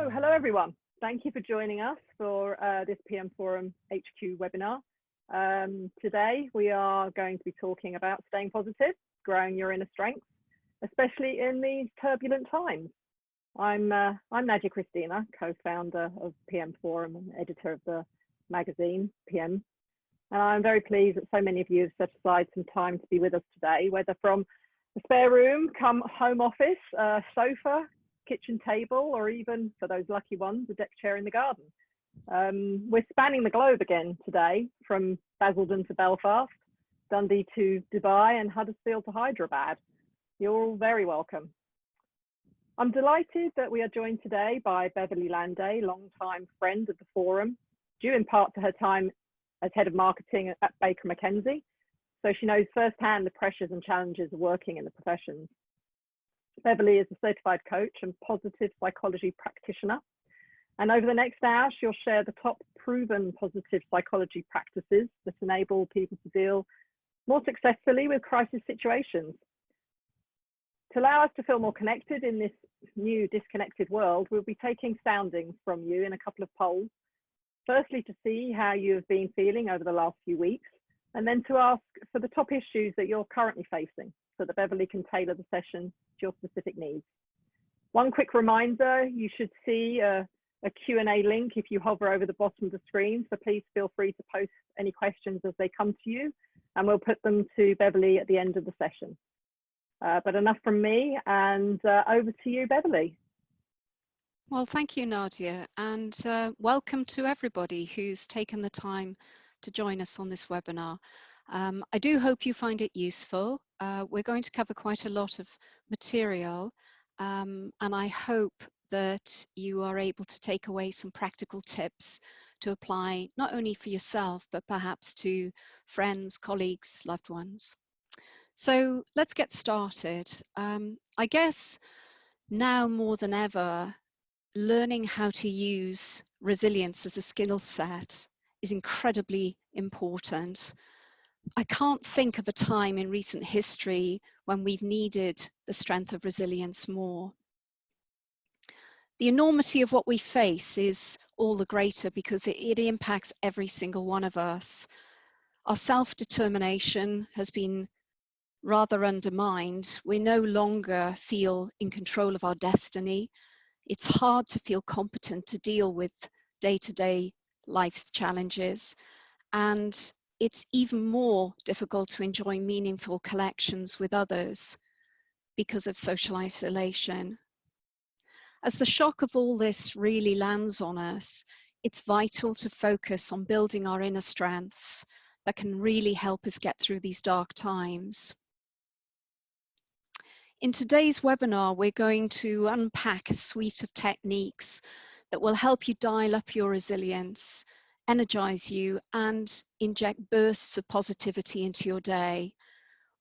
So hello everyone. Thank you for joining us for this PM Forum HQ webinar. Today we are going to be talking about staying positive, growing your inner strength, especially in these turbulent times. I'm Nadia Christina, co-founder of PM Forum and editor of the magazine PM. And I'm very pleased that so many of you have set aside some time to be with us today, whether from a spare room, come home office, sofa, kitchen table, or even for those lucky ones, a deck chair in the garden. We're spanning the globe again today, from Basildon to Belfast, Dundee to Dubai, and Huddersfield to Hyderabad. You're all very welcome. I'm delighted that we are joined today by Beverly Landais, longtime friend of the forum, due in part to her time as head of marketing at Baker McKenzie, so she knows firsthand the pressures and challenges of working in the professions. Beverly is a certified coach and positive psychology practitioner. And over the next hour, she'll share the top proven positive psychology practices that enable people to deal more successfully with crisis situations. To allow us to feel more connected in this new disconnected world, we'll be taking soundings from you in a couple of polls. Firstly, to see how you have been feeling over the last few weeks, and then to ask for the top issues that you're currently facing, so that Beverly can tailor the session to your specific needs. One quick reminder, you should see a Q&A link if you hover over the bottom of the screen, so please feel free to post any questions as they come to you, and we'll put them to Beverly at the end of the session. But enough from me, and over to you, Beverly. Well, thank you, Nadia, and welcome to everybody who's taken the time to join us on this webinar. I do hope you find it useful. We're going to cover quite a lot of material, and I hope that you are able to take away some practical tips to apply not only for yourself, but perhaps to friends, colleagues, loved ones. So let's get started. I guess now more than ever, learning how to use resilience as a skill set is incredibly important. I can't think of a time in recent history when we've needed the strength of resilience more. The enormity of what we face is all the greater because it impacts every single one of us. Our self-determination has been rather undermined. We no longer feel in control of our destiny. It's hard to feel competent to deal with day-to-day life's challenges, and it's even more difficult to enjoy meaningful connections with others because of social isolation. As the shock of all this really lands on us, it's vital to focus on building our inner strengths that can really help us get through these dark times. In today's webinar, we're going to unpack a suite of techniques that will help you dial up your resilience, energize you, and inject bursts of positivity into your day.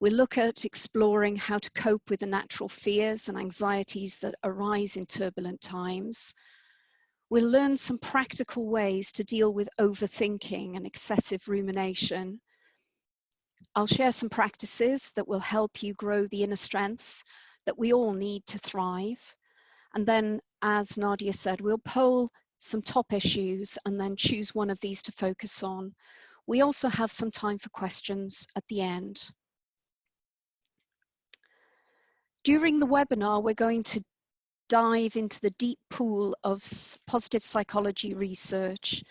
We'll look at exploring how to cope with the natural fears and anxieties that arise in turbulent times. We'll learn some practical ways to deal with overthinking and excessive rumination. I'll share some practices that will help you grow the inner strengths that we all need to thrive. And then, as Nadia said, we'll poll some top issues and then choose one of these to focus on. We also have some time for questions at the end. During the webinar, we're going to dive into the deep pool of positive psychology research,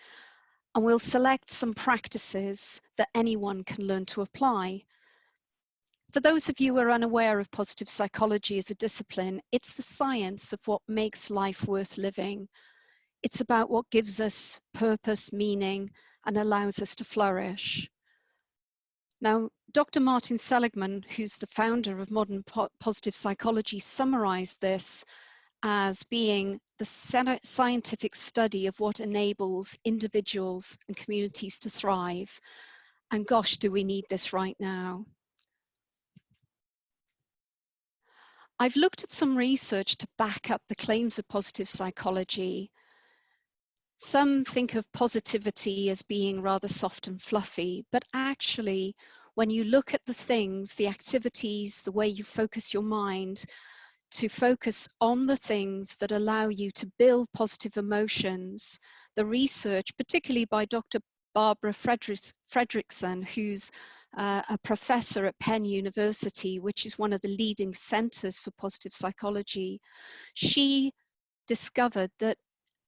and we'll select some practices that anyone can learn to apply. For those of you who are unaware of positive psychology as a discipline, it's the science of what makes life worth living. It's about what gives us purpose, meaning, and allows us to flourish. Now, Dr. Martin Seligman, who's the founder of modern positive psychology, summarized this as being the scientific study of what enables individuals and communities to thrive. And gosh, do we need this right now. I've looked at some research to back up the claims of positive psychology. Some think of positivity as being rather soft and fluffy, but actually, when you look at the things, the activities, the way you focus your mind, to focus on the things that allow you to build positive emotions. The research, particularly by Dr. Barbara Fredrickson, who's a professor at Penn University, which is one of the leading centers for positive psychology, she discovered that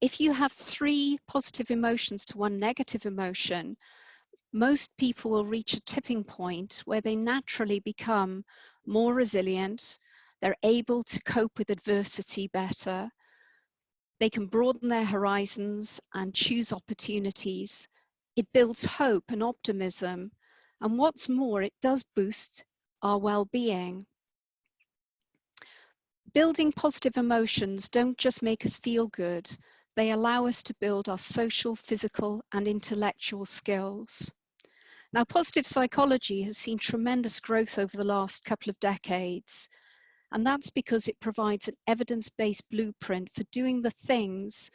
if you have 3 positive emotions to 1 negative emotion, most people will reach a tipping point where they naturally become more resilient, they're able to cope with adversity better, they can broaden their horizons and choose opportunities. It builds hope and optimism, and what's more, it does boost our well-being. Building positive emotions don't just make us feel good, they allow us to build our social, physical, and intellectual skills. Now, positive psychology has seen tremendous growth over the last couple of decades, and that's because it provides an evidence-based blueprint for doing the things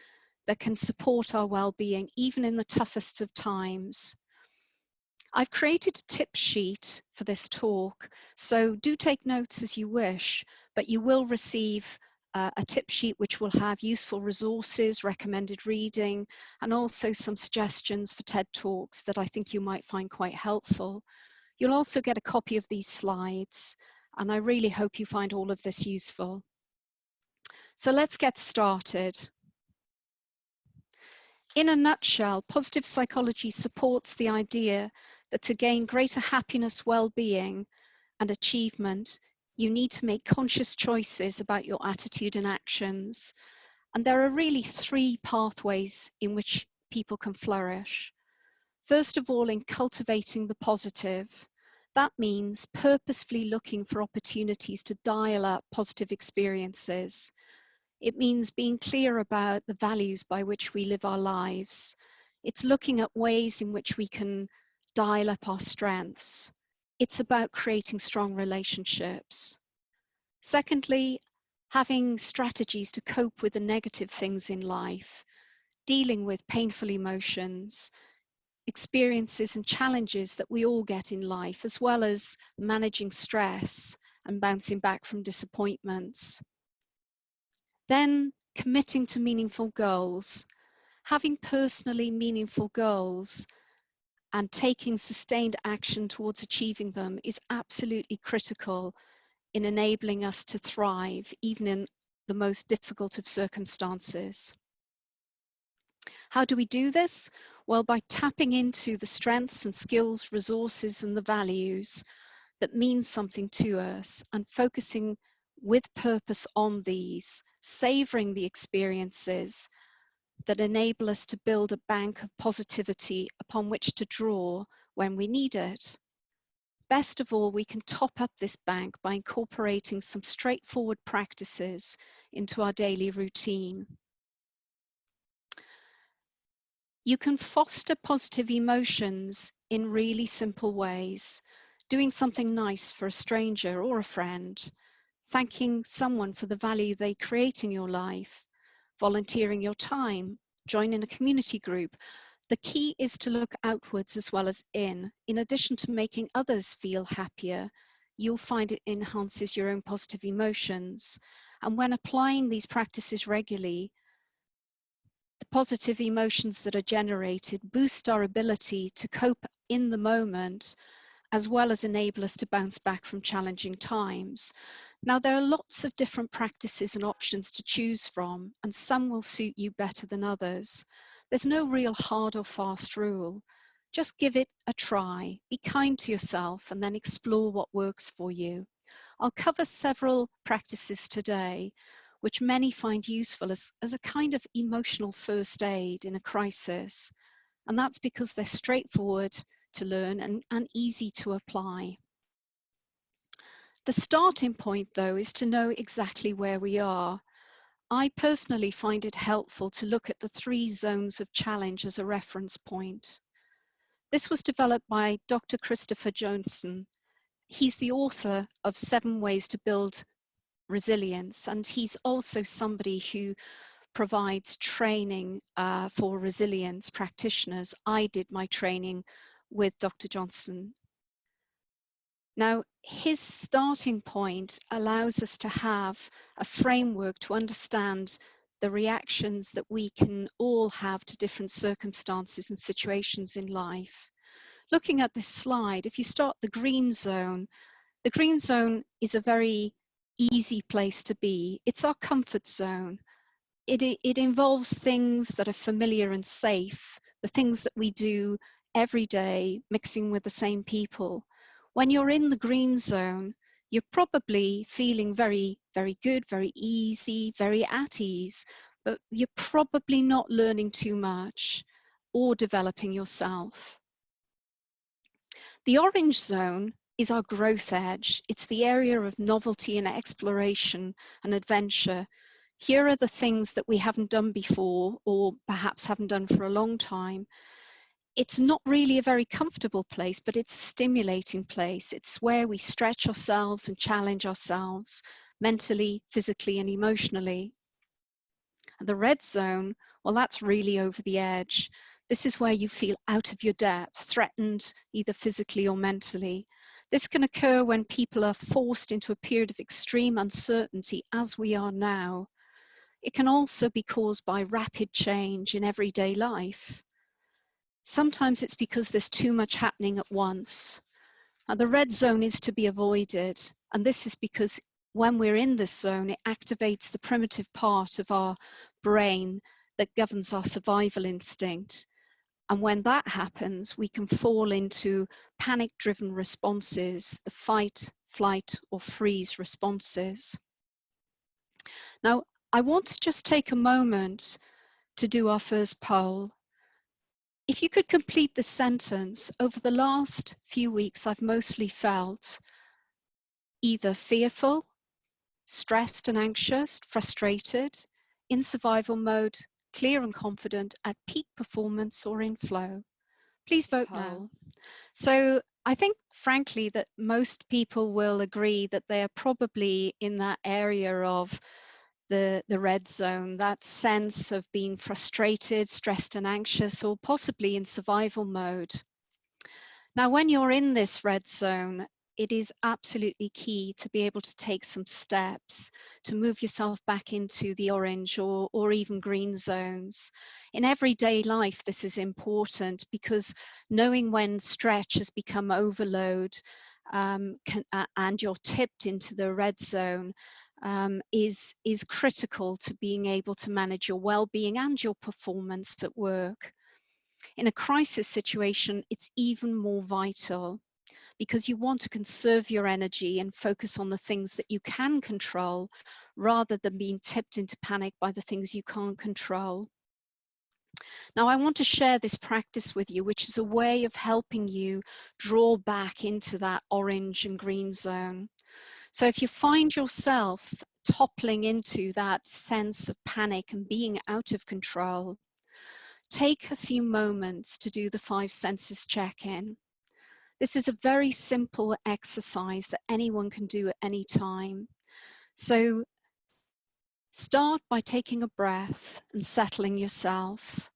that can support our well-being, even in the toughest of times. I've created a tip sheet for this talk, so do take notes as you wish, but you will receive a tip sheet which will have useful resources, recommended reading, and also some suggestions for TED Talks that I think you might find quite helpful. You'll also get a copy of these slides, and I really hope you find all of this useful. So let's get started. In a nutshell, positive psychology supports the idea that to gain greater happiness, well-being, and achievement, you need to make conscious choices about your attitude and actions. And there are really 3 pathways in which people can flourish. First of all, in cultivating the positive. That means purposefully looking for opportunities to dial up positive experiences. It means being clear about the values by which we live our lives. It's looking at ways in which we can dial up our strengths. It's about creating strong relationships. Secondly, having strategies to cope with the negative things in life, dealing with painful emotions, experiences and challenges that we all get in life, as well as managing stress and bouncing back from disappointments. Then committing to meaningful goals, having personally meaningful goals and taking sustained action towards achieving them is absolutely critical in enabling us to thrive, even in the most difficult of circumstances. How do we do this? Well, by tapping into the strengths and skills, resources, and the values that mean something to us and focusing with purpose on these, savoring the experiences that enable us to build a bank of positivity upon which to draw when we need it. Best of all, we can top up this bank by incorporating some straightforward practices into our daily routine. You can foster positive emotions in really simple ways. Doing something nice for a stranger or a friend, thanking someone for the value they create in your life, volunteering your time, joining a community group. The key is to look outwards as well as in. In addition to making others feel happier, you'll find it enhances your own positive emotions. And when applying these practices regularly, the positive emotions that are generated boost our ability to cope in the moment, as well as enable us to bounce back from challenging times. Now, there are lots of different practices and options to choose from, and some will suit you better than others. There's no real hard or fast rule. Just give it a try, be kind to yourself, and then explore what works for you. I'll cover several practices today, which many find useful as a kind of emotional first aid in a crisis. And that's because they're straightforward to learn and easy to apply. The starting point, though, is to know exactly where we are. I personally find it helpful to look at the 3 zones of challenge as a reference point. This was developed by Dr. Christopher Johnson. He's the author of 7 Ways to Build Resilience, and he's also somebody who provides training for resilience practitioners. I did my training with Dr. Johnson. Now, his starting point allows us to have a framework to understand the reactions that we can all have to different circumstances and situations in life. Looking at this slide, if you start the green zone is a very easy place to be. It's our comfort zone. It involves things that are familiar and safe, the things that we do every day, mixing with the same people. When you're in the green zone, you're probably feeling very, very good, very easy, very at ease, but you're probably not learning too much or developing yourself. The orange zone is our growth edge. It's the area of novelty and exploration and adventure. Here are the things that we haven't done before, or perhaps haven't done for a long time. It's not really a very comfortable place, but it's a stimulating place. It's where we stretch ourselves and challenge ourselves mentally, physically, and emotionally. And the red zone, well, that's really over the edge. This is where you feel out of your depth, threatened either physically or mentally. This can occur when people are forced into a period of extreme uncertainty, as we are now. It can also be caused by rapid change in everyday life. Sometimes it's because there's too much happening at once. And the red zone is to be avoided. And this is because when we're in this zone, it activates the primitive part of our brain that governs our survival instinct. And when that happens, we can fall into panic-driven responses, the fight, flight, or freeze responses. Now, I want to just take a moment to do our first poll. If you could complete this sentence, over the last few weeks, I've mostly felt either fearful, stressed and anxious, frustrated, in survival mode, clear and confident, at peak performance, or in flow. Please vote now. So I think, frankly, that most people will agree that they are probably in that area of the red zone, that sense of being frustrated, stressed and anxious, or possibly in survival mode. Now, when you're in this red zone, it is absolutely key to be able to take some steps to move yourself back into the orange or even green zones. In everyday life, this is important because knowing when stretch has become overload and you're tipped into the red zone is critical to being able to manage your well-being and your performance at work. In a crisis situation, it's even more vital because you want to conserve your energy and focus on the things that you can control rather than being tipped into panic by the things you can't control. Now, I want to share this practice with you, which is a way of helping you draw back into that orange and green zone. So if you find yourself toppling into that sense of panic and being out of control, take a few moments to do the 5 senses check-in. This is a very simple exercise that anyone can do at any time. So start by taking a breath and settling yourself.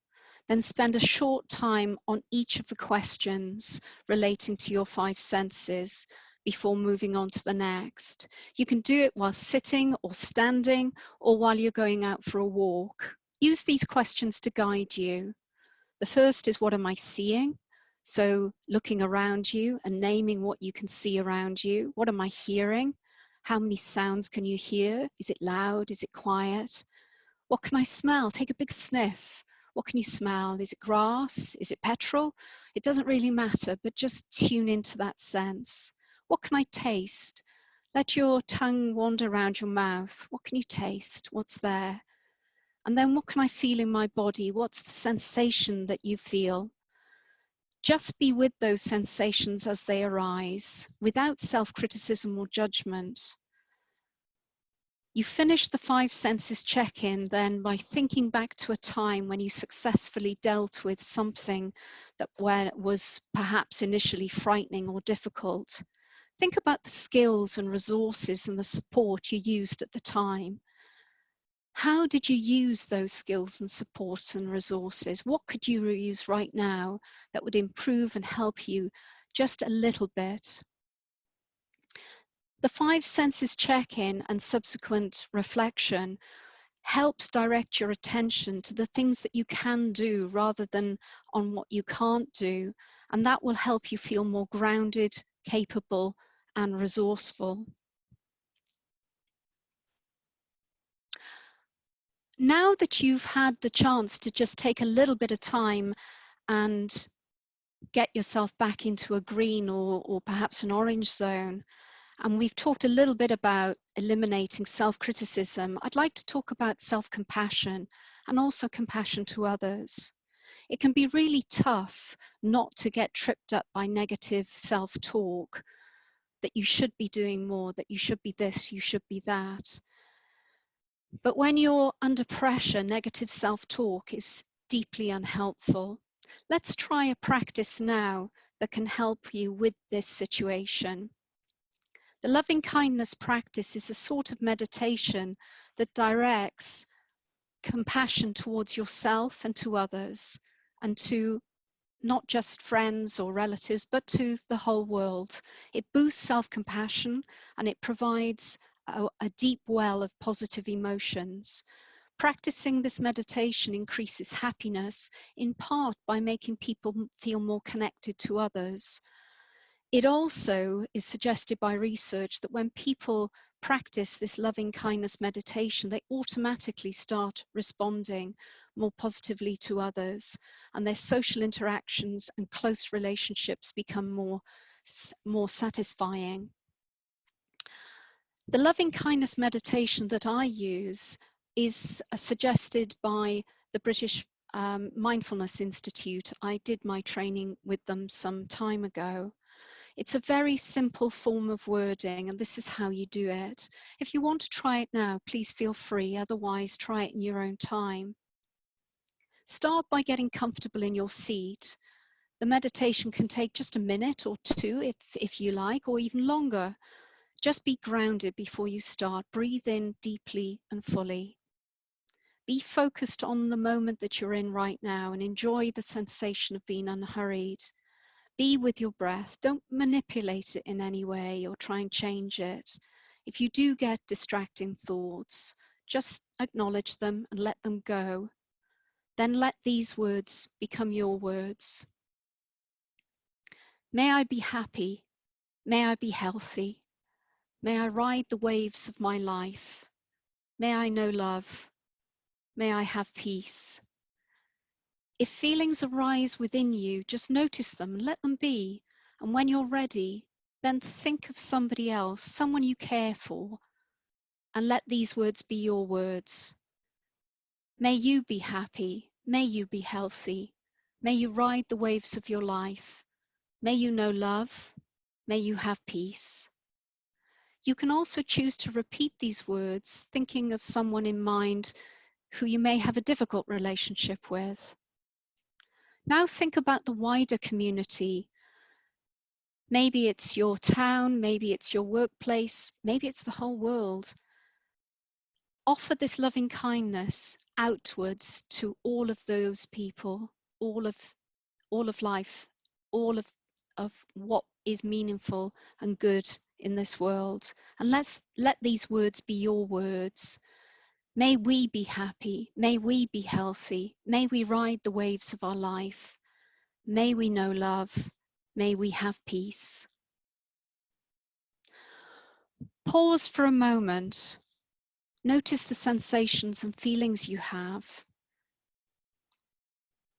Then spend a short time on each of the questions relating to your 5 senses before moving on to the next. You can do it while sitting or standing or while you're going out for a walk. Use these questions to guide you. The first is, what am I seeing? So looking around you and naming what you can see around you. What am I hearing? How many sounds can you hear? Is it loud? Is it quiet? What can I smell? Take a big sniff. What can you smell? Is it grass? Is it petrol? It doesn't really matter, but just tune into that sense. What can I taste? Let your tongue wander around your mouth. What can you taste? What's there? And then what can I feel in my body? What's the sensation that you feel? Just be with those sensations as they arise, without self-criticism or judgment. You finish the 5 senses check-in then by thinking back to a time when you successfully dealt with something that was perhaps initially frightening or difficult. Think about the skills and resources and the support you used at the time. How did you use those skills and supports and resources? What could you use right now that would improve and help you just a little bit? The 5 senses check-in and subsequent reflection helps direct your attention to the things that you can do rather than on what you can't do, and that will help you feel more grounded, capable, and resourceful. Now that you've had the chance to just take a little bit of time and get yourself back into a green or perhaps an orange zone, and we've talked a little bit about eliminating self-criticism, I'd like to talk about self-compassion and also compassion to others. It can be really tough not to get tripped up by negative self-talk, that you should be doing more, that you should be this, you should be that. But when you're under pressure, negative self-talk is deeply unhelpful. Let's try a practice now that can help you with this situation. The loving kindness practice is a sort of meditation that directs compassion towards yourself and to others, and to not just friends or relatives, but to the whole world. It boosts self-compassion and it provides a deep well of positive emotions. Practicing this meditation increases happiness, in part by making people feel more connected to others. It also is suggested by research that when people practice this loving kindness meditation, they automatically start responding more positively to others, and their social interactions and close relationships become more satisfying. The loving kindness meditation that I use is suggested by the British Mindfulness Institute. I did my training with them some time ago. It's a very simple form of wording, and this is how you do it. If you want to try it now, please feel free. Otherwise, try it in your own time. Start by getting comfortable in your seat. The meditation can take just a minute or two if you like, or even longer. Just be grounded before you start. Breathe in deeply and fully. Be focused on the moment that you're in right now and enjoy the sensation of being unhurried. Be with your breath. Don't manipulate it in any way or try and change it. If you do get distracting thoughts, just acknowledge them and let them go. Then let these words become your words. May I be happy. May I be healthy. May I ride the waves of my life. May I know love. May I have peace. If feelings arise within you, just notice them and let them be. And when you're ready, then think of somebody else, someone you care for, and let these words be your words. May you be happy. May you be healthy. May you ride the waves of your life. May you know love. May you have peace. You can also choose to repeat these words, thinking of someone in mind who you may have a difficult relationship with. Now think about the wider community. Maybe it's your town, maybe it's your workplace, maybe it's the whole world. Offer this loving kindness outwards to all of those people, all of life, all of what is meaningful and good in this world. And let these words be your words. May we be happy. May we be healthy. May we ride the waves of our life. May we know love. May we have peace. Pause for a moment. Notice the sensations and feelings you have.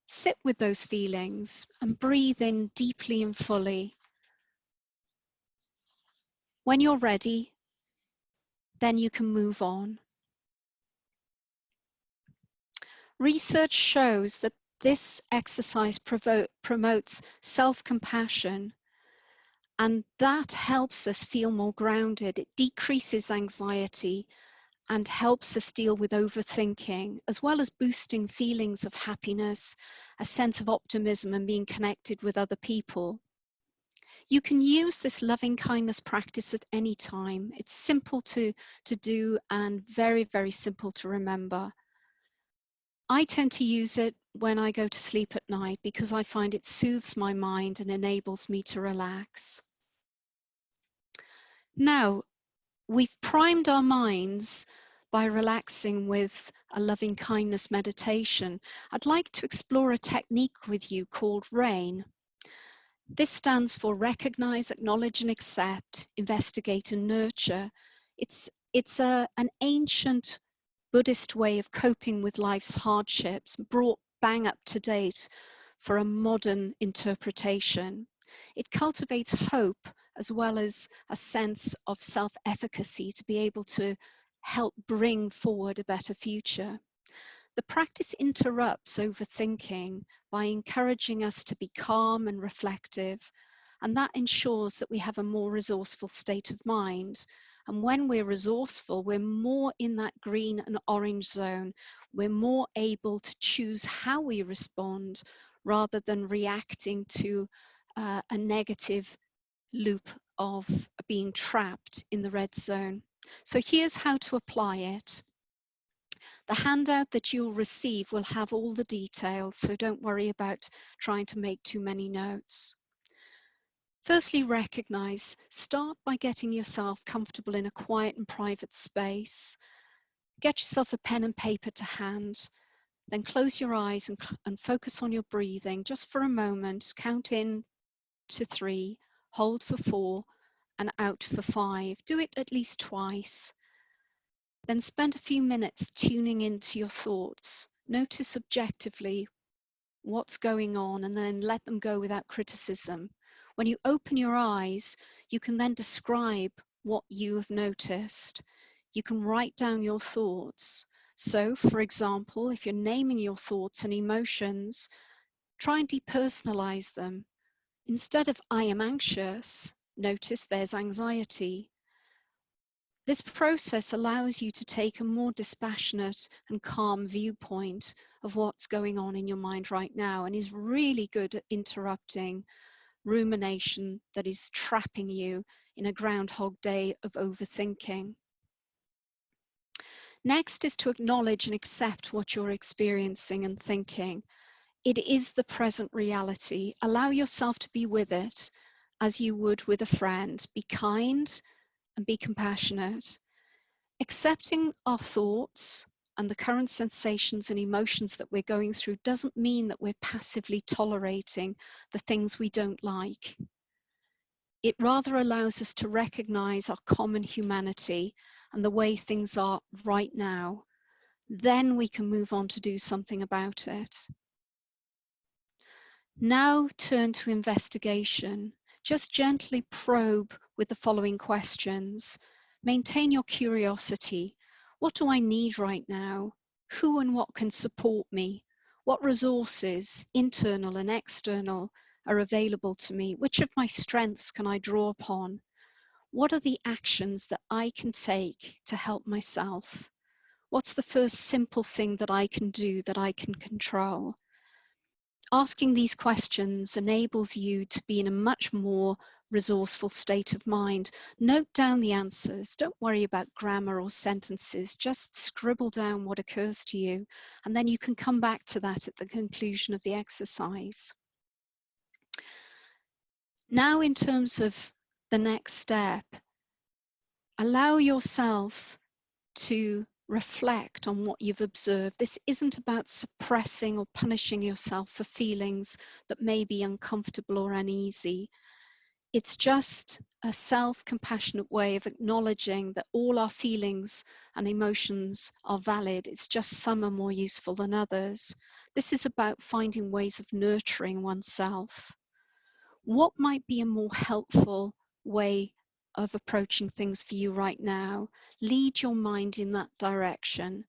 Sit with those feelings and breathe in deeply and fully. When you're ready, then you can move on. Research shows that this exercise promotes self-compassion, and that helps us feel more grounded. It decreases anxiety and helps us deal with overthinking, as well as boosting feelings of happiness, a sense of optimism, and being connected with other people. You can use this loving kindness practice at any time. It's simple to do and very, very simple to remember. I tend to use it when I go to sleep at night because I find it soothes my mind and enables me to relax. Now, we've primed our minds by relaxing with a loving kindness meditation. I'd like to explore a technique with you called RAIN. This stands for recognize, acknowledge and accept, investigate and nurture. It's an ancient Buddhist way of coping with life's hardships, brought bang up to date for a modern interpretation. It cultivates hope as well as a sense of self-efficacy to be able to help bring forward a better future. The practice interrupts overthinking by encouraging us to be calm and reflective, and that ensures that we have a more resourceful state of mind. And when we're resourceful, we're more in that green and orange zone. We're more able to choose how we respond rather than reacting to a negative loop of being trapped in the red zone. So here's how to apply it. The handout that you'll receive will have all the details, so don't worry about trying to make too many notes. Firstly, recognize. Start by getting yourself comfortable in a quiet and private space. Get yourself a pen and paper to hand. Then close your eyes and focus on your breathing just for a moment. Count in to 3, hold for 4, and out for 5. Do it at least twice. Then spend a few minutes tuning into your thoughts. Notice objectively what's going on and then let them go without criticism. When you open your eyes, you can then describe what you have noticed. You can write down your thoughts. So, for example, if you're naming your thoughts and emotions, try and depersonalize them. Instead of I am anxious, notice there's anxiety. This process allows you to take a more dispassionate and calm viewpoint of what's going on in your mind right now, and is really good at interrupting rumination that is trapping you in a Groundhog Day of overthinking. Next is to acknowledge and accept what you're experiencing and thinking. It is the present reality. Allow yourself to be with it as you would with a friend. Be kind and be compassionate. Accepting our thoughts and the current sensations and emotions that we're going through doesn't mean that we're passively tolerating the things we don't like. It rather allows us to recognize our common humanity and the way things are right now. Then we can move on to do something about it. Now turn to investigation. Just gently probe with the following questions. Maintain your curiosity. What do I need right now? Who and what can support me? What resources, internal and external, are available to me? Which of my strengths can I draw upon? What are the actions that I can take to help myself? What's the first simple thing that I can do that I can control? Asking these questions enables you to be in a much more resourceful state of mind. Note down the answers. Don't worry about grammar or sentences. Just scribble down what occurs to you, and then you can come back to that at the conclusion of the exercise. Now, in terms of the next step, allow yourself to reflect on what you've observed. This isn't about suppressing or punishing yourself for feelings that may be uncomfortable or uneasy. It's just a self-compassionate way of acknowledging that all our feelings and emotions are valid. It's just some are more useful than others. This is about finding ways of nurturing oneself. What might be a more helpful way of approaching things for you right now? Lead your mind in that direction.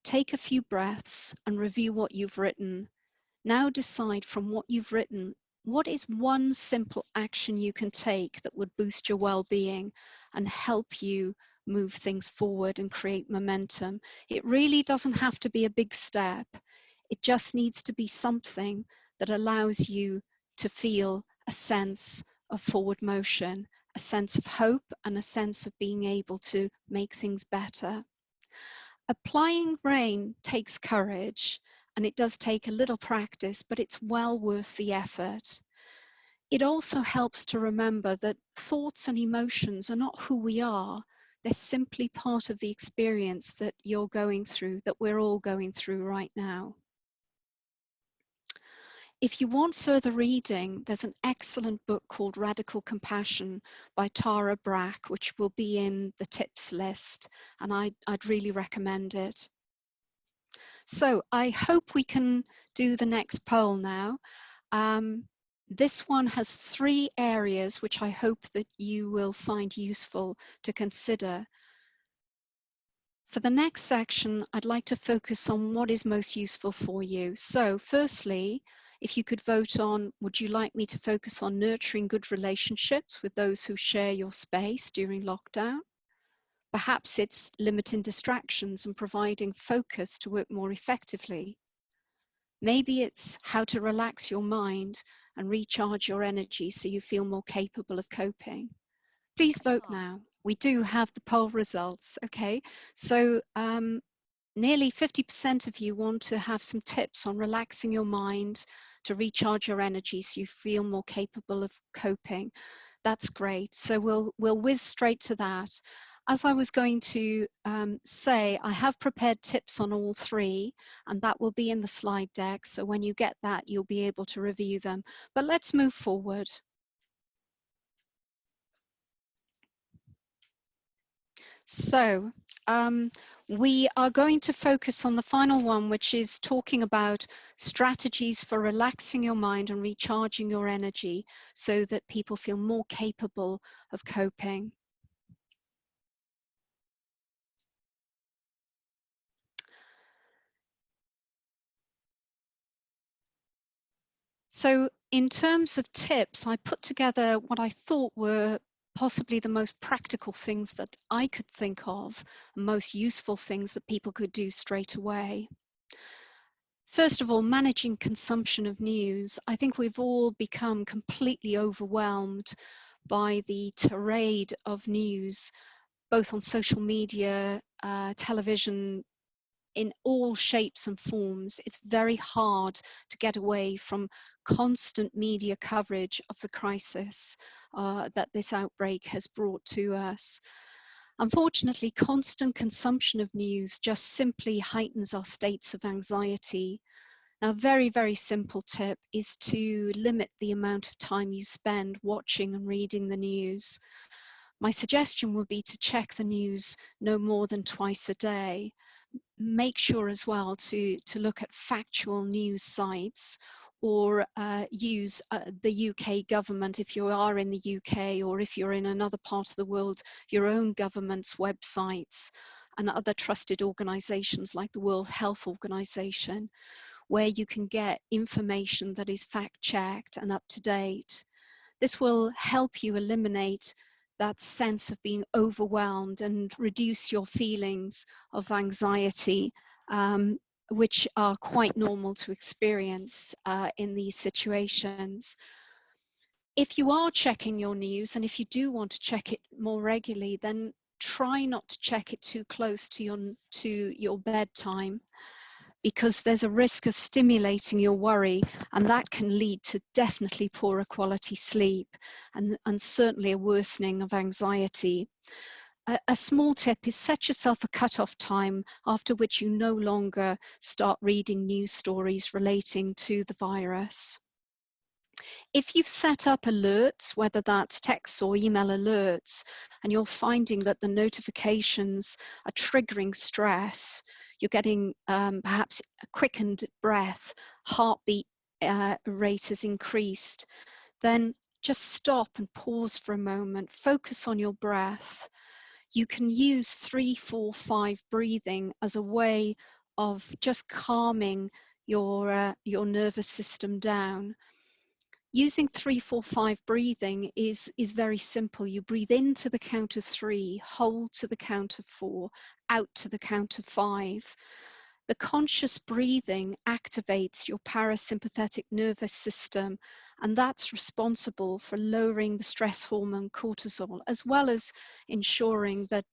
Take a few breaths and review what you've written. Now decide from what you've written, what is one simple action you can take that would boost your well-being and help you move things forward and create momentum. It really doesn't have to be a big step. It just needs to be something that allows you to feel a sense of forward motion, a sense of hope, and a sense of being able to make things better. Applying RAIN takes courage, and it does take a little practice, but it's well worth the effort. It also helps to remember that thoughts and emotions are not who we are. They're simply part of the experience that you're going through, that we're all going through right now. If you want further reading, there's an excellent book called Radical Compassion by Tara Brach, which will be in the tips list, and I'd really recommend it. So I hope we can do the next poll now. This one has 3 areas which I hope that you will find useful to consider. For the next section, I'd like to focus on what is most useful for you. So firstly, if you could vote on, would you like me to focus on nurturing good relationships with those who share your space during lockdown? Perhaps it's limiting distractions and providing focus to work more effectively. Maybe it's how to relax your mind and recharge your energy so you feel more capable of coping. Please vote now. We do have the poll results, okay? So nearly 50% of you want to have some tips on relaxing your mind to recharge your energy so you feel more capable of coping. That's great. So we'll whiz straight to that. As I was going to say, I have prepared tips on all 3, and that will be in the slide deck. So when you get that, you'll be able to review them. But let's move forward. So we are going to focus on the final one, which is talking about strategies for relaxing your mind and recharging your energy so that people feel more capable of coping. So in terms of tips, I put together what I thought were possibly the most practical things that I could think of, most useful things that people could do straight away. First of all, managing consumption of news. I think we've all become completely overwhelmed by the tirade of news, both on social media, television, in all shapes and forms. It's very hard to get away from constant media coverage of the crisis that this outbreak has brought to us. Unfortunately, constant consumption of news just simply heightens our states of anxiety. Now, a very, very simple tip is to limit the amount of time you spend watching and reading the news. My suggestion would be to check the news no more than twice a day. Make sure as well to look at factual news sites, or use the UK government if you are in the UK, or if you're in another part of the world, your own government's websites and other trusted organisations like the World Health Organization, where you can get information that is fact-checked and up to date. This will help you eliminate that sense of being overwhelmed and reduce your feelings of anxiety, which are quite normal to experience in these situations. If you are checking your news, and if you do want to check it more regularly, then try not to check it too close to your bedtime, because there's a risk of stimulating your worry, and that can lead to definitely poorer quality sleep and certainly a worsening of anxiety. A small tip is set yourself a cutoff time after which you no longer start reading news stories relating to the virus. If you've set up alerts, whether that's text or email alerts, and you're finding that the notifications are triggering stress, you're getting perhaps a quickened breath, heartbeat rate has increased, then just stop and pause for a moment, focus on your breath. You can use 3-4-5 breathing as a way of just calming your nervous system down. Using 3-4-5 breathing is very simple. You breathe into the count of 3, hold to the count of 4, out to the count of 5. The conscious breathing activates your parasympathetic nervous system, and that's responsible for lowering the stress hormone cortisol, as well as ensuring that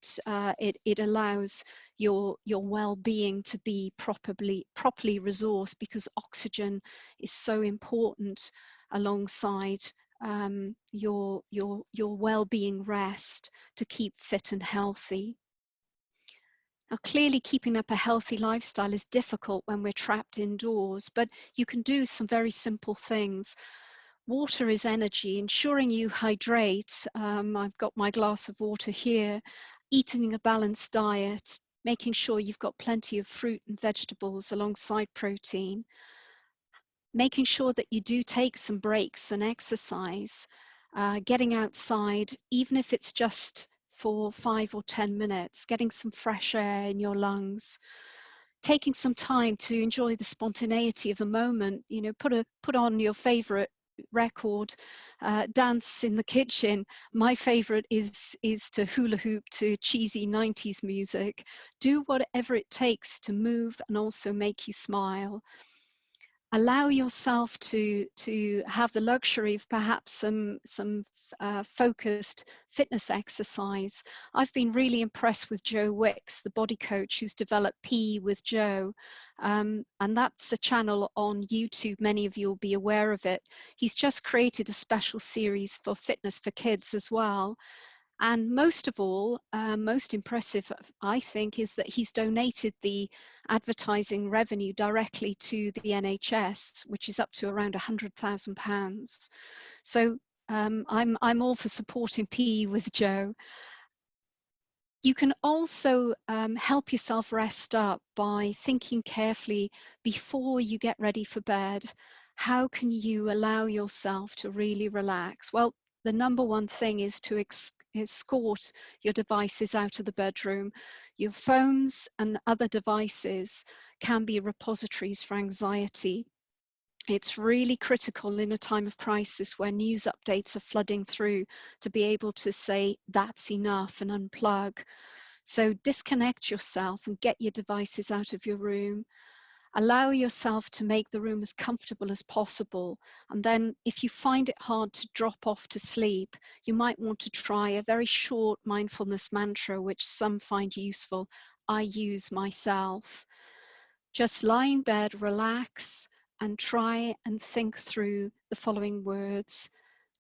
it allows your well-being to be properly resourced, because oxygen is so important alongside your well-being rest to keep fit and healthy. Now, clearly keeping up a healthy lifestyle is difficult when we're trapped indoors, but you can do some very simple things. Water is energy, ensuring you hydrate. I've got my glass of water here. Eating a balanced diet, making sure you've got plenty of fruit and vegetables alongside protein. Making sure that you do take some breaks and exercise, getting outside, even if it's just for 5 or 10 minutes, getting some fresh air in your lungs, taking some time to enjoy the spontaneity of the moment. You know, put on your favorite record, dance in the kitchen. My favorite is to hula hoop to cheesy 90s music. Do whatever it takes to move and also make you smile. Allow yourself to have the luxury of perhaps some focused fitness exercise. I've been really impressed with Joe Wicks, the body coach who's developed P with Joe, and that's a channel on YouTube. Many of you will be aware of it. He's just created a special series for fitness for kids as well. And most of all, most impressive, I think, is that he's donated the advertising revenue directly to the NHS, which is up to around £100,000. So I'm all for supporting PE with Joe. You can also help yourself rest up by thinking carefully before you get ready for bed. How can you allow yourself to really relax? Well, the number one thing is to escort your devices out of the bedroom. Your phones and other devices can be repositories for anxiety. It's really critical in a time of crisis where news updates are flooding through to be able to say that's enough and unplug. So disconnect yourself and get your devices out of your room. Allow yourself to make the room as comfortable as possible. And then if you find it hard to drop off to sleep, you might want to try a very short mindfulness mantra, which some find useful. I use myself. Just lie in bed, relax, and try and think through the following words.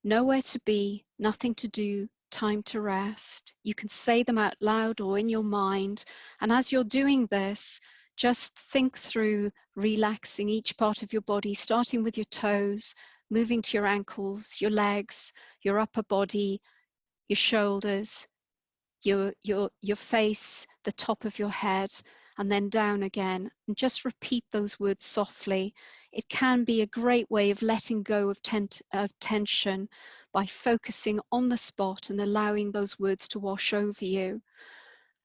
Nowhere to be, nothing to do, time to rest. You can say them out loud or in your mind. And as you're doing this, just think through relaxing each part of your body, starting with your toes, moving to your ankles, your legs, your upper body, your shoulders, your face, the top of your head, and then down again. And just repeat those words softly. It can be a great way of letting go of tension by focusing on the spot and allowing those words to wash over you.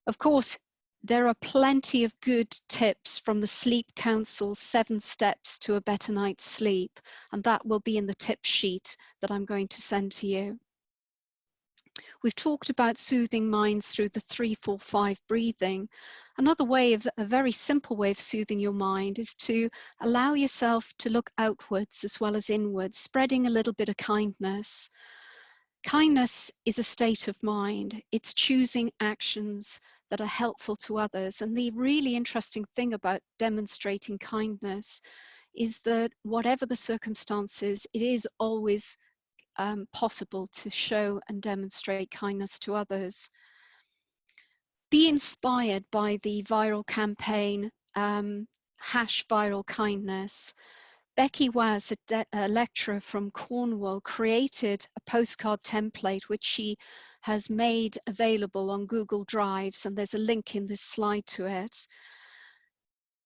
Of course, there are plenty of good tips from the Sleep Council's 7 Steps to a Better Night's Sleep, and that will be in the tip sheet that I'm going to send to you. We've talked about soothing minds through the 3-4-5 breathing. Another way, a very simple way of soothing your mind, is to allow yourself to look outwards as well as inwards, spreading a little bit of kindness. Kindness is a state of mind. It's choosing actions that are helpful to others. And the really interesting thing about demonstrating kindness is that whatever the circumstances, it is always possible to show and demonstrate kindness to others. Be inspired by the viral campaign, #ViralKindness. Becky Was, a lecturer from Cornwall, created a postcard template which she has made available on Google Drives, and there's a link in this slide to it.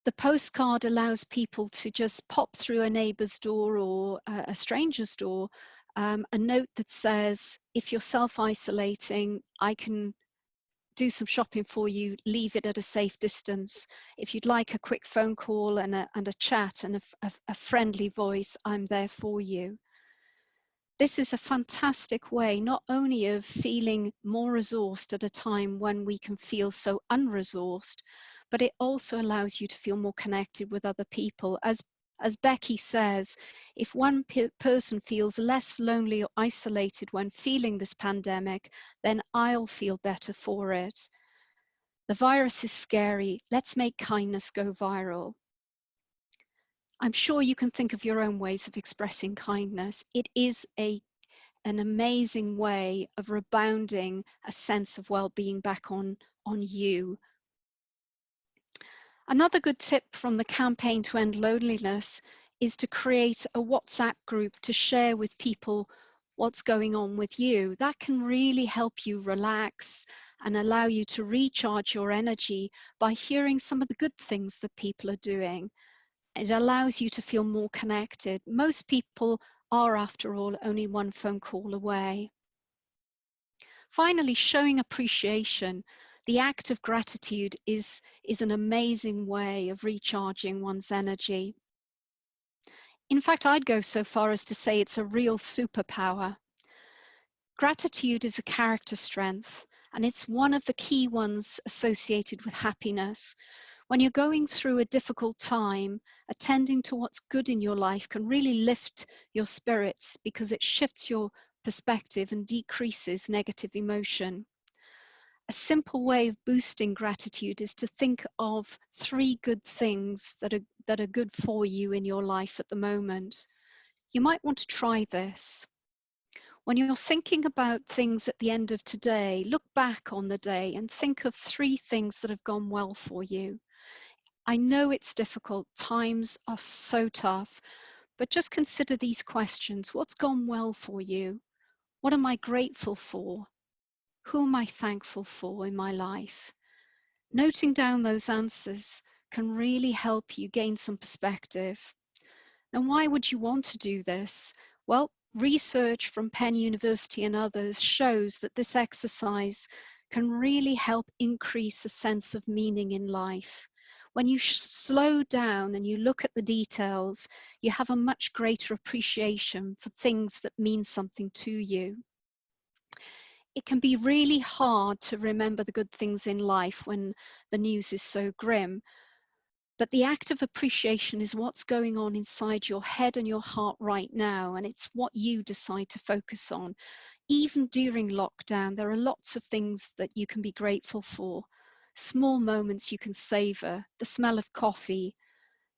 The postcard allows people to just pop through a neighbour's door or a stranger's door, a note that says, if you're self-isolating, I can do some shopping for you, leave it at a safe distance. If you'd like a quick phone call and a chat and a friendly voice, I'm there for you. This is a fantastic way not only of feeling more resourced at a time when we can feel so unresourced, but it also allows you to feel more connected with other people. As Becky says, if one person feels less lonely or isolated when feeling this pandemic, then I'll feel better for it. The virus is scary. Let's make kindness go viral. I'm sure you can think of your own ways of expressing kindness. It is a an amazing way of rebounding a sense of well-being back on you. Another good tip from the Campaign to End Loneliness is to create a WhatsApp group to share with people what's going on with you. That can really help you relax and allow you to recharge your energy by hearing some of the good things that people are doing. It allows you to feel more connected. Most people are, after all, only one phone call away. Finally, showing appreciation. The act of gratitude is an amazing way of recharging one's energy. In fact, I'd go so far as to say it's a real superpower. Gratitude is a character strength, and it's one of the key ones associated with happiness. When you're going through a difficult time, attending to what's good in your life can really lift your spirits because it shifts your perspective and decreases negative emotion. A simple way of boosting gratitude is to think of 3 good things that are good for you in your life at the moment. You might want to try this. When you're thinking about things at the end of today, look back on the day and think of 3 things that have gone well for you. I know it's difficult, times are so tough, but just consider these questions. What's gone well for you? What am I grateful for? Who am I thankful for in my life? Noting down those answers can really help you gain some perspective. Now, why would you want to do this? Well, research from Penn University and others shows that this exercise can really help increase a sense of meaning in life. When you slow down and you look at the details, you have a much greater appreciation for things that mean something to you. It can be really hard to remember the good things in life when the news is so grim. But the act of appreciation is what's going on inside your head and your heart right now, and it's what you decide to focus on. Even during lockdown, there are lots of things that you can be grateful for. Small moments you can savor, the smell of coffee,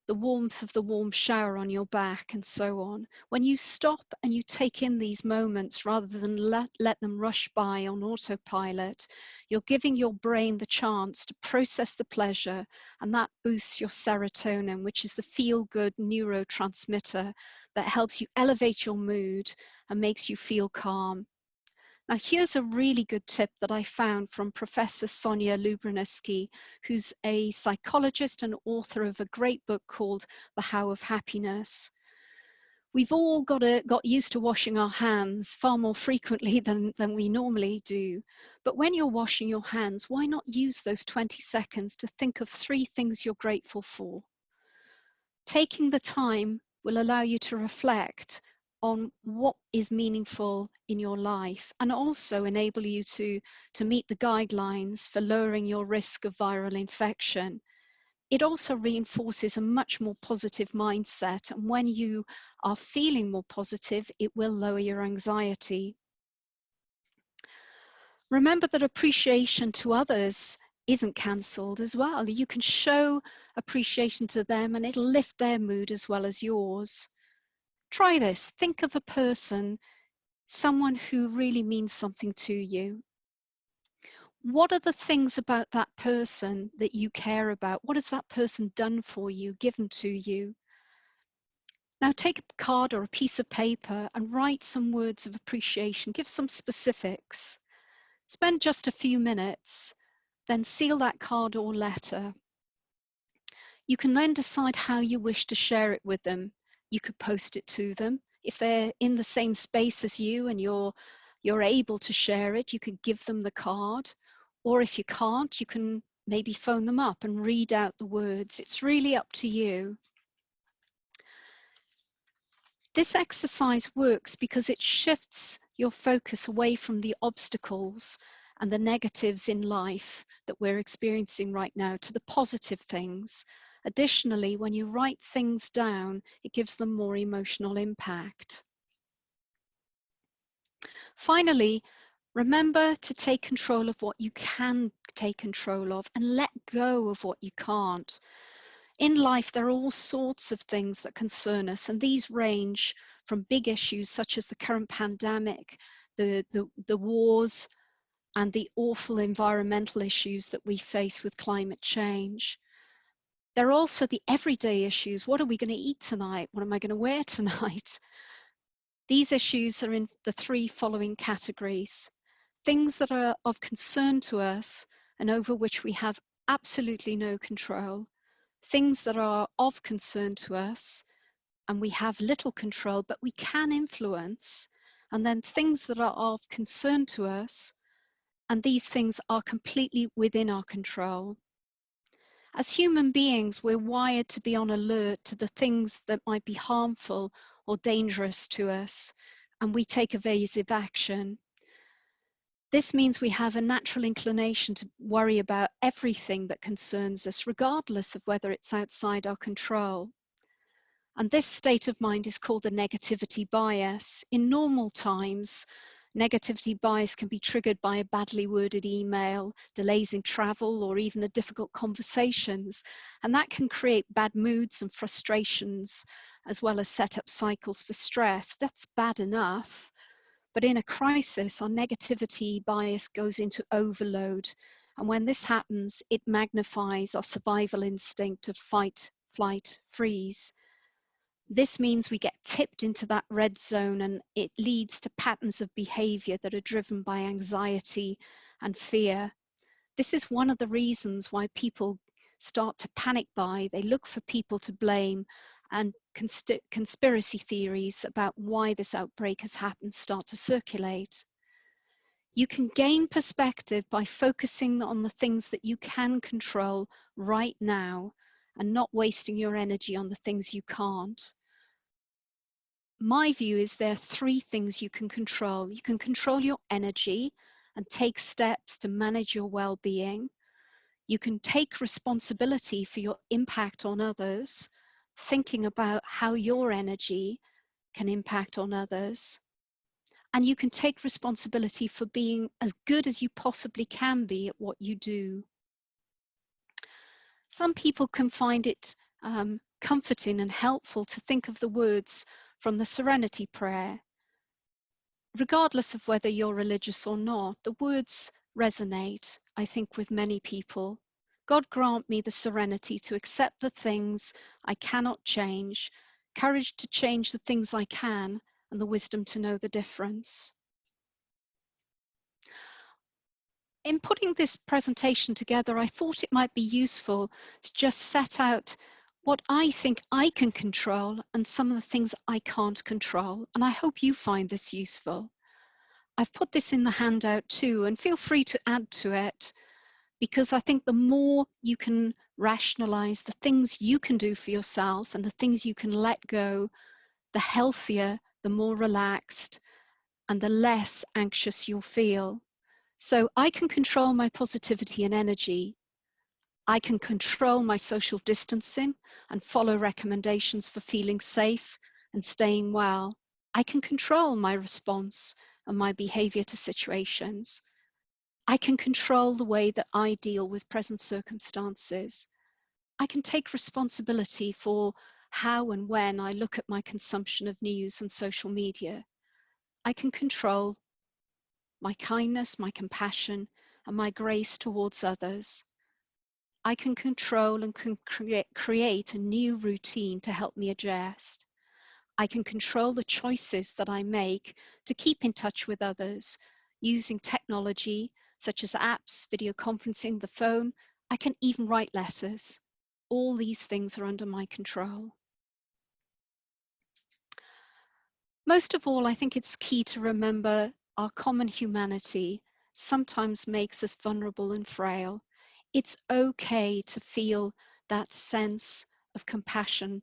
the warmth of the warm shower on your back, and so on. When you stop and you take in these moments rather than let them rush by on autopilot, you're giving your brain the chance to process the pleasure, and that boosts your serotonin, which is the feel-good neurotransmitter that helps you elevate your mood and makes you feel calm. Now, here's a really good tip that I found from Professor Sonia Lubrinsky, who's a psychologist and author of a great book called The How of Happiness. We've all got used to washing our hands far more frequently than we normally do. But when you're washing your hands, why not use those 20 seconds to think of 3 things you're grateful for? Taking the time will allow you to reflect on what is meaningful in your life, and also enable you to meet the guidelines for lowering your risk of viral infection. It also reinforces a much more positive mindset, and when you are feeling more positive, it will lower your anxiety. Remember that appreciation to others isn't cancelled as well. You can show appreciation to them and it'll lift their mood as well as yours. Try this. Think of a person, someone who really means something to you. What are the things about that person that you care about? What has that person done for you, given to you? Now take a card or a piece of paper and write some words of appreciation. Give some specifics. Spend just a few minutes, then seal that card or letter. You can then decide how you wish to share it with them. You could post it to them. If they're in the same space as you and you're able to share it, you could give them the card. Or if you can't, you can maybe phone them up and read out the words. It's really up to you. This exercise works because it shifts your focus away from the obstacles and the negatives in life that we're experiencing right now to the positive things. Additionally, when you write things down, it gives them more emotional impact. Finally, remember to take control of what you can take control of and let go of what you can't. In life, there are all sorts of things that concern us, and these range from big issues such as the current pandemic, the wars, and the awful environmental issues that we face with climate change. There are also the everyday issues. What are we going to eat tonight? What am I going to wear tonight? These issues are in the three following categories. Things that are of concern to us and over which we have absolutely no control. Things that are of concern to us and we have little control, but we can influence. And then things that are of concern to us, and these things are completely within our control. As human beings, we're wired to be on alert to the things that might be harmful or dangerous to us, and we take evasive action. This means we have a natural inclination to worry about everything that concerns us, regardless of whether it's outside our control. And this state of mind is called the negativity bias. In normal times, negativity bias can be triggered by a badly worded email, delays in travel, or even a difficult conversations. And that can create bad moods and frustrations, as well as set up cycles for stress. That's bad enough. But in a crisis, our negativity bias goes into overload. And when this happens, it magnifies our survival instinct of fight, flight, freeze. This means we get tipped into that red zone, and it leads to patterns of behavior that are driven by anxiety and fear. This is one of the reasons why people start to panic buy. They look for people to blame, and conspiracy theories about why this outbreak has happened start to circulate. You can gain perspective by focusing on the things that you can control right now and not wasting your energy on the things you can't. My view is there are three things you can control. You can control your energy and take steps to manage your well-being. You can take responsibility for your impact on others, thinking about how your energy can impact on others. And you can take responsibility for being as good as you possibly can be at what you do. Some people can find it comforting and helpful to think of the words from the Serenity Prayer. Regardless of whether you're religious or not, the words resonate, I think, with many people. God grant me the serenity to accept the things I cannot change, courage to change the things I can, and the wisdom to know the difference. In putting this presentation together, I thought it might be useful to just set out what I think I can control and some of the things I can't control. And I hope you find this useful. I've put this in the handout too, and feel free to add to it, because I think the more you can rationalize the things you can do for yourself and the things you can let go, the healthier, the more relaxed, and the less anxious you'll feel. So I can control my positivity and energy. I can control my social distancing and follow recommendations for feeling safe and staying well. I can control my response and my behavior to situations. I can control the way that I deal with present circumstances. I can take responsibility for how and when I look at my consumption of news and social media. I can control my kindness, my compassion, and my grace towards others. I can control and can create a new routine to help me adjust. I can control the choices that I make to keep in touch with others using technology such as apps, video conferencing, the phone. I can even write letters. All these things are under my control. Most of all, I think it's key to remember our common humanity sometimes makes us vulnerable and frail. It's okay to feel that sense of compassion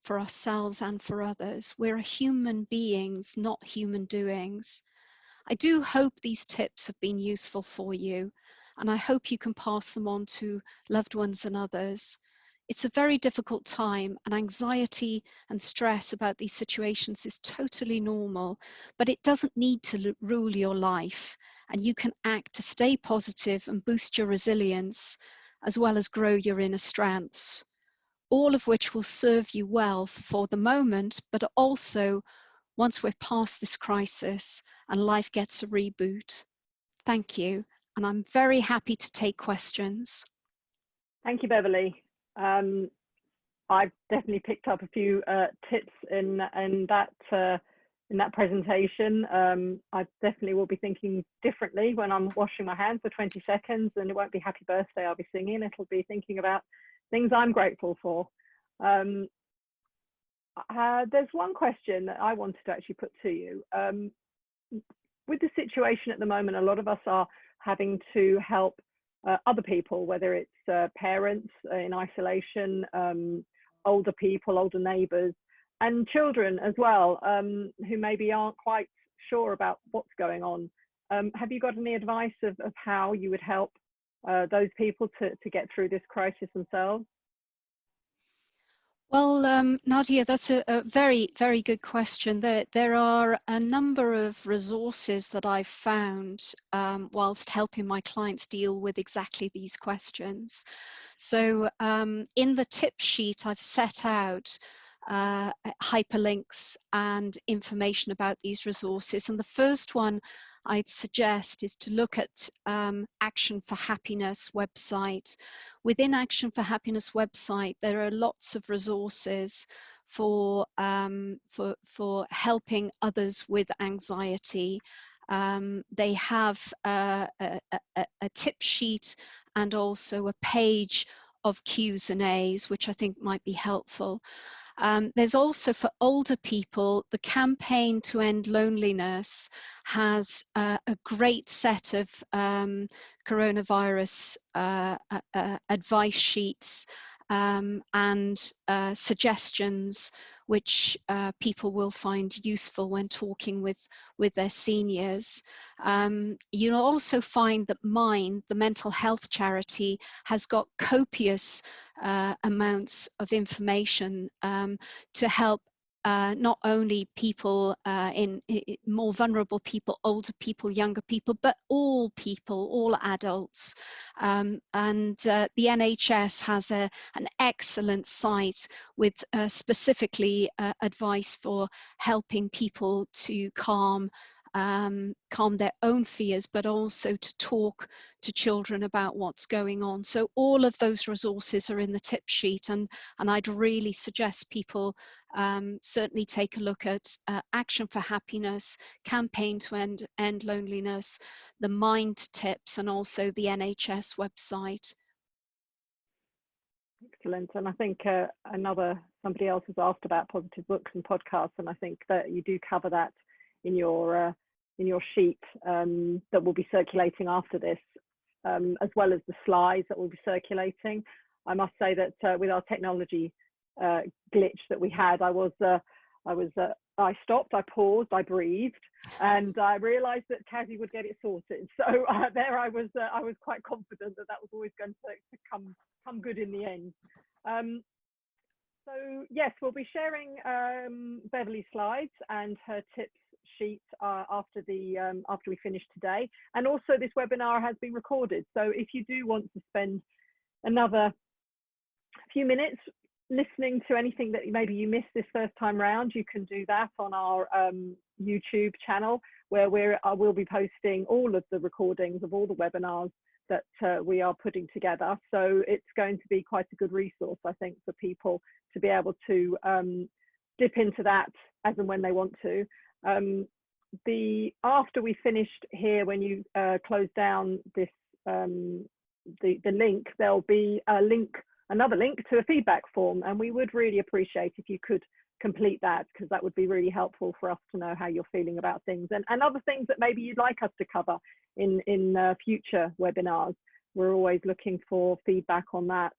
for ourselves and for others. We're human beings, not human doings. I do hope these tips have been useful for you, and I hope you can pass them on to loved ones and others. It's a very difficult time, and anxiety and stress about these situations is totally normal, but it doesn't need to rule your life, and you can act to stay positive and boost your resilience, as well as grow your inner strengths. all of which will serve you well for the moment, but also once we're past this crisis and life gets a reboot. Thank you. And I'm very happy to take questions. Thank you, Beverly. I've definitely picked up a few tips in that presentation. I definitely will be thinking differently when I'm washing my hands for 20 seconds, and it won't be happy birthday I'll be singing. It'll be thinking about things I'm grateful for. There's one question that I wanted to actually put to you. With the situation at the moment, a lot of us are having to help other people, whether it's parents in isolation, older people, older neighbours, and children as well, who maybe aren't quite sure about what's going on. Have you got any advice of how you would help those people to get through this crisis themselves? Well, Nadia, that's a very, very good question. There are a number of resources that I've found whilst helping my clients deal with exactly these questions. So in the tip sheet, I've set out hyperlinks and information about these resources. And the first one I'd suggest is to look at Action for Happiness website. Within Action for Happiness website, there are lots of resources for helping others with anxiety. They have a tip sheet and also a page of Q's and A's, which I think might be helpful. There's also, for older people, the Campaign to End Loneliness has a great set of coronavirus advice sheets and suggestions which people will find useful when talking with their seniors. You'll also find that Mind, the mental health charity, has got copious amounts of information to help not only people in more vulnerable people, older people, younger people, but all people, all adults. And the NHS has an excellent site with specifically advice for helping people to calm their own fears, but also to talk to children about what's going on. So all of those resources are in the tip sheet, and I'd really suggest people certainly take a look at Action for Happiness, Campaign to End Loneliness, the Mind tips, and also the NHS website. Excellent. And I think somebody else has asked about positive books and podcasts, and I think that you do cover that in your sheet that will be circulating after this, as well as the slides that will be circulating. I must say that with our technology glitch that we had, I stopped, I paused, I breathed, and I realised that Kazi would get it sorted. So there I was quite confident that was always going to come good in the end. So yes, we'll be sharing Beverly's slides and her tips sheet after we finish today, and also this webinar has been recorded, so if you do want to spend another few minutes listening to anything that maybe you missed this first time round, you can do that on our YouTube channel, where we'll be posting all of the recordings of all the webinars that we are putting together. So it's going to be quite a good resource, I think, for people to be able to dip into that as and when they want to. After we finished here, when you close down this the link, there'll be another link to a feedback form, and we would really appreciate if you could complete that, because that would be really helpful for us to know how you're feeling about things, and other things that maybe you'd like us to cover in future webinars. We're always looking for feedback on that.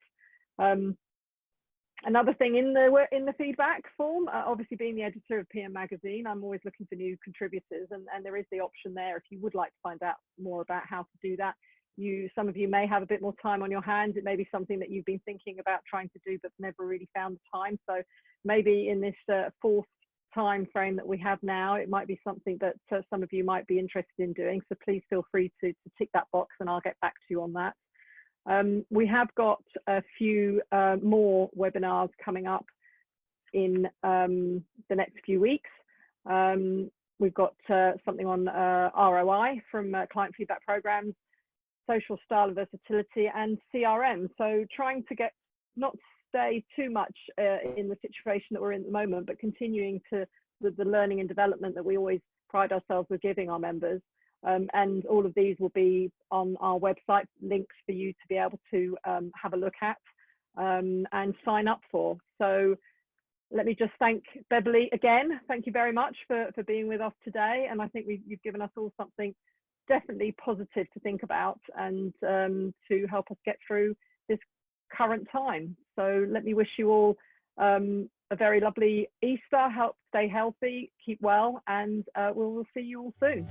Another thing in the feedback form, obviously being the editor of PM Magazine, I'm always looking for new contributors, and there is the option there if you would like to find out more about how to do that. Some of you may have a bit more time on your hands. It may be something that you've been thinking about trying to do but never really found the time. So maybe in this fourth time frame that we have now, it might be something that some of you might be interested in doing. So please feel free to tick that box, and I'll get back to you on that. We have got a few more webinars coming up in the next few weeks. We've got something on ROI from client feedback programs, social style and versatility, and CRM. So trying to not stay too much in the situation that we're in at the moment, but continuing to the learning and development that we always pride ourselves with giving our members. And all of these will be on our website, links for you to be able to have a look at and sign up for. So let me just thank Beverly again. Thank you very much for being with us today. And I think you've given us all something definitely positive to think about and to help us get through this current time. So let me wish you all a very lovely Easter. Stay healthy, keep well, and we'll see you all soon.